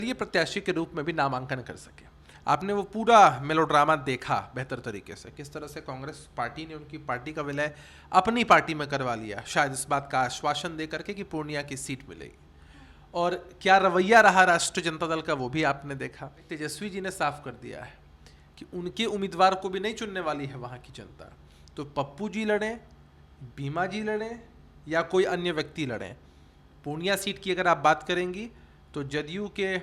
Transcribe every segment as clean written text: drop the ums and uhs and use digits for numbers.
ये प्रत्याशी के रूप में भी नामांकन कर सके। आपने वो पूरा मेलोड्रामा देखा बेहतर तरीके से, किस तरह से कांग्रेस पार्टी ने उनकी पार्टी का विलय अपनी पार्टी में करवा लिया, शायद इस बात का आश्वासन दे करके कि पूर्णिया की सीट मिलेगी। और क्या रवैया रहा राष्ट्रीय जनता दल का, वो भी आपने देखा। तेजस्वी जी ने साफ कर दिया है कि उनके उम्मीदवार को भी नहीं चुनने वाली है वहाँ की जनता। तो पप्पू जी लड़ें, बीमा जी लड़ें या कोई अन्य व्यक्ति लड़ें, पूर्णिया सीट की अगर आप बात करेंगी तो जदयू के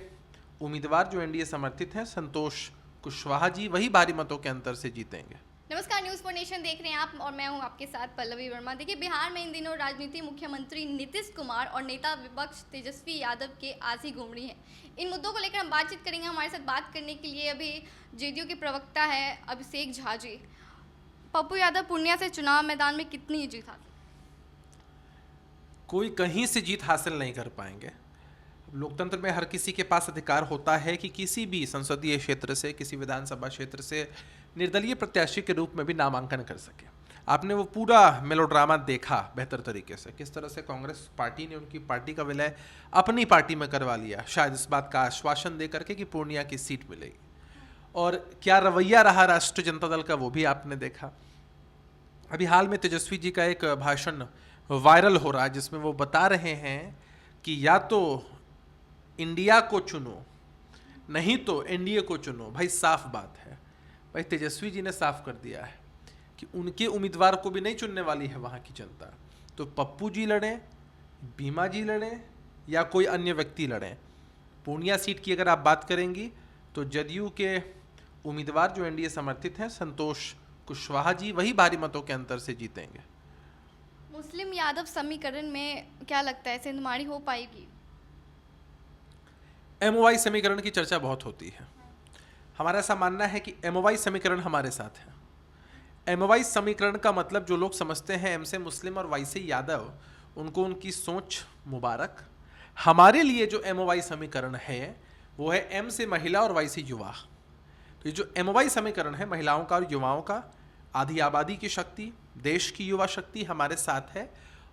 उम्मीदवार जो एनडीए समर्थित हैं संतोष कुशवाहा जी, वही भारी मतों के अंतर से जीतेंगे। नमस्कार, न्यूज़ फॉर नेशन देख रहे हैं आप और मैं हूं आपके साथ पल्लवी वर्मा। देखिए, बिहार में इन दिनों राजनीति मुख्यमंत्री नीतीश कुमार और नेता विपक्ष तेजस्वी यादव के आसी घूम रही है। इन मुद्दों को लेकर हम बातचीत करेंगे। हमारे साथ बात करने के लिए अभी जेडीयू के प्रवक्ता है अभिषेक झा जी। पप्पू यादव पूर्णिया से चुनाव मैदान में कितनी जीत हासिल? कोई कहीं से जीत हासिल नहीं कर पाएंगे। लोकतंत्र में हर किसी के पास अधिकार होता है कि किसी भी संसदीय क्षेत्र से, किसी विधानसभा क्षेत्र से निर्दलीय प्रत्याशी के रूप में भी नामांकन कर सके। आपने वो पूरा मेलोड्रामा देखा बेहतर तरीके से, किस तरह से कांग्रेस पार्टी ने उनकी पार्टी का विलय अपनी पार्टी में करवा लिया, शायद इस बात का आश्वासन दे करके कि पूर्णिया की सीट मिलेगी। और क्या रवैया रहा राष्ट्रीय जनता दल का, वो भी आपने देखा। अभी हाल में तेजस्वी जी का एक भाषण वायरल हो रहा है जिसमें वो बता रहे हैं कि या तो इंडिया को चुनो, नहीं तो एनडीए को चुनो। भाई साफ बात है, भाई तेजस्वी जी ने साफ कर दिया है कि उनके उम्मीदवार को भी नहीं चुनने वाली है वहाँ की जनता। तो पप्पू जी लड़ें, बीमा जी लड़ें या कोई अन्य व्यक्ति लड़ें, पूर्णिया सीट की अगर आप बात करेंगी तो जदयू के उम्मीदवार जो एनडीए समर्थित हैं संतोष कुशवाहा जी, वही भारी मतों के अंतर से जीतेंगे। मुस्लिम यादव समीकरण में क्या लगता है सेंधमाड़ी हो पाएगी? एमओवाई समीकरण की चर्चा बहुत होती है। हमारा ऐसा मानना है कि एमओवाई समीकरण हमारे साथ है। एमओवाई समीकरण का मतलब जो लोग समझते हैं एम से मुस्लिम और वाई से यादव, उनको उनकी सोच मुबारक। हमारे लिए जो एमओवाई समीकरण है वो है एम से महिला और वाई से युवा। तो ये जो एमओवाई समीकरण है, महिलाओं का और युवाओं का, आधी आबादी की शक्ति, देश की युवा शक्ति हमारे साथ है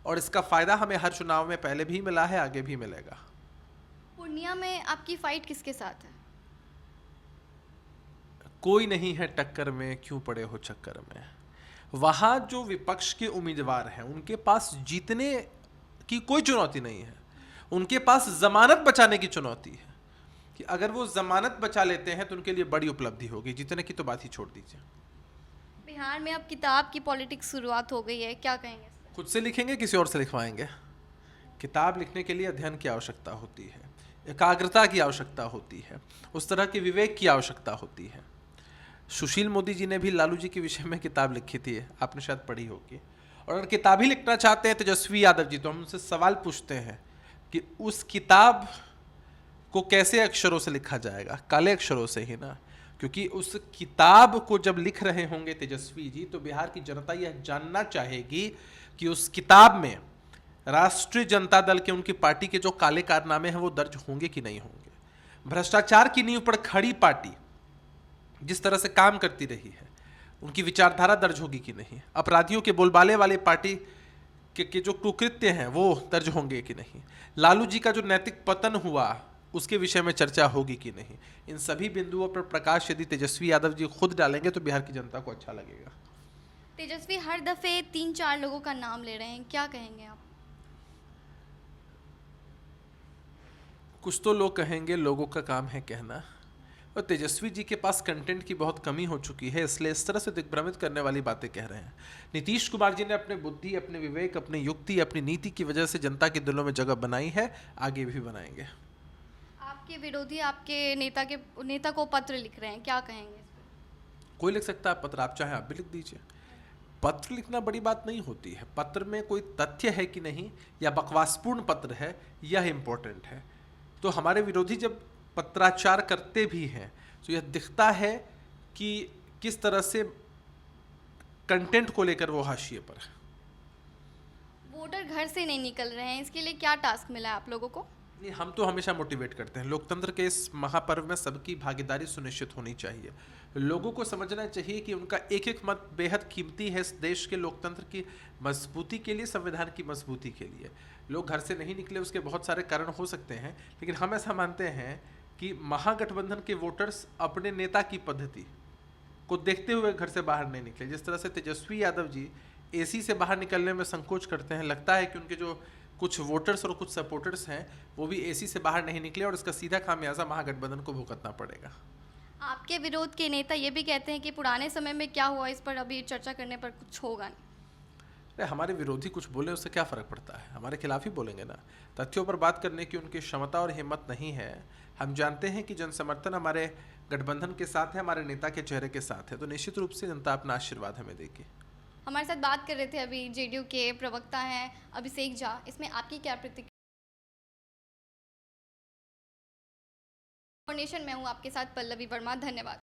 और इसका फायदा हमें हर चुनाव में पहले भी मिला है, आगे भी मिलेगा। पूर्णिया में आपकी फाइट किसके साथ है? कोई नहीं है टक्कर में, क्यों पड़े हो चक्कर में। वहां जो विपक्ष के उम्मीदवार हैं उनके पास जीतने की कोई चुनौती नहीं है, उनके पास जमानत बचाने की चुनौती है कि अगर वो जमानत बचा लेते हैं तो उनके लिए बड़ी उपलब्धि होगी। जीतने की तो बात ही छोड़ दीजिए। बिहार में अब किताब की पॉलिटिक्स शुरुआत हो गई है, क्या कहेंगे? खुद से लिखेंगे, किसी और से लिखवाएंगे? किताब लिखने के लिए अध्ययन की आवश्यकता होती है, एकाग्रता की आवश्यकता होती है, उस तरह के विवेक की आवश्यकता होती है। सुशील मोदी जी ने भी लालू जी के विषय में किताब लिखी थी, आपने शायद पढ़ी होगी। और अगर किताब ही लिखना चाहते हैं तेजस्वी यादव जी, तो हम उनसे सवाल पूछते हैं कि उस किताब को कैसे अक्षरों से लिखा जाएगा? काले अक्षरों से ही ना, क्योंकि उस किताब को जब लिख रहे होंगे तेजस्वी जी तो बिहार की जनता यह जानना चाहेगी कि उस किताब में राष्ट्रीय जनता दल के, उनकी पार्टी के जो काले कारनामे हैं वो दर्ज होंगे कि नहीं होंगे। भ्रष्टाचार की नींव पर खड़ी पार्टी जिस तरह से काम करती रही है, उनकी विचारधारा दर्ज होगी कि नहीं। अपराधियों के बोलबाले वाले पार्टी के जो कुकृत्य हैं वो दर्ज होंगे कि नहीं। लालू जी का जो नैतिक पतन हुआ उसके विषय में चर्चा होगी कि नहीं। इन सभी बिंदुओं पर प्रकाश यदि तेजस्वी यादव जी खुद डालेंगे तो बिहार की जनता को अच्छा लगेगा। तेजस्वी हर दफे 3-4 लोगों का नाम ले रहे हैं, क्या कहेंगे आप? कुछ तो लोग कहेंगे, लोगों का काम है कहना। और तेजस्वी जी के पास कंटेंट की बहुत कमी हो चुकी है, इसलिए इस तरह से दिग्भ्रमित करने वाली बातें कह रहे हैं। नीतीश कुमार जी ने अपने बुद्धि, अपने विवेक, अपनी युक्ति, अपनी नीति की वजह से जनता के दिलों में जगह बनाई है, आगे भी बनाएंगे। आपके विरोधी आपके नेता को पत्र लिख रहे हैं, क्या कहेंगे? कोई लिख सकता है पत्र, आप चाहे आप भी लिख दीजिए। पत्र लिखना बड़ी बात नहीं होती है। पत्र में कोई तथ्य है कि नहीं या बकवासपूर्ण पत्र है, यह इंपॉर्टेंट है। तो हमारे विरोधी जब पत्राचार करते भी हैं तो यह दिखता है कि किस तरह से कंटेंट को लेकर वो हाशिए पर है। वोटर घर से नहीं निकल रहे हैं, इसके लिए क्या टास्क मिला है आप लोगों को? नहीं, हम तो हमेशा मोटिवेट करते हैं। लोकतंत्र के इस महापर्व में सबकी भागीदारी सुनिश्चित होनी चाहिए। लोगों को समझना चाहिए कि उनका एक एक मत बेहद कीमती है इस देश के लोकतंत्र की मजबूती के लिए, संविधान की मजबूती के लिए। लोग घर से नहीं निकले, उसके बहुत सारे कारण हो सकते हैं, लेकिन हम ऐसा मानते हैं कि महागठबंधन के वोटर्स अपने नेता की पद्धति को देखते हुए घर से बाहर नहीं निकले। जिस तरह से तेजस्वी यादव जी एसी से बाहर निकलने में संकोच करते हैं, लगता है कि उनके जो कुछ वोटर्स और कुछ सपोर्टर्स हैं वो भी एसी से बाहर नहीं निकले और इसका सीधा खामियाजा महागठबंधन को भुगतना पड़ेगा। आपके विरोध के नेता ये भी कहते हैं कि पुराने समय में क्या हुआ इस पर अभी चर्चा करने पर कुछ होगा नहीं। अरे हमारे विरोधी कुछ बोले उससे क्या फ़र्क पड़ता है, हमारे खिलाफ ही बोलेंगे ना। तथ्यों पर बात करने की उनकी क्षमता और हिम्मत नहीं है। हम जानते हैं कि जन समर्थन हमारे गठबंधन के साथ है, हमारे नेता के चेहरे के साथ है, तो निश्चित रूप से जनता अपना आशीर्वाद हमें देगी। हमारे साथ बात कर रहे थे अभी जेडीयू के प्रवक्ता हैं अभिषेक झा, इसमें आपकी क्या प्रतिक्रिया? नेशन में हूँ आपके साथ पल्लवी वर्मा, धन्यवाद।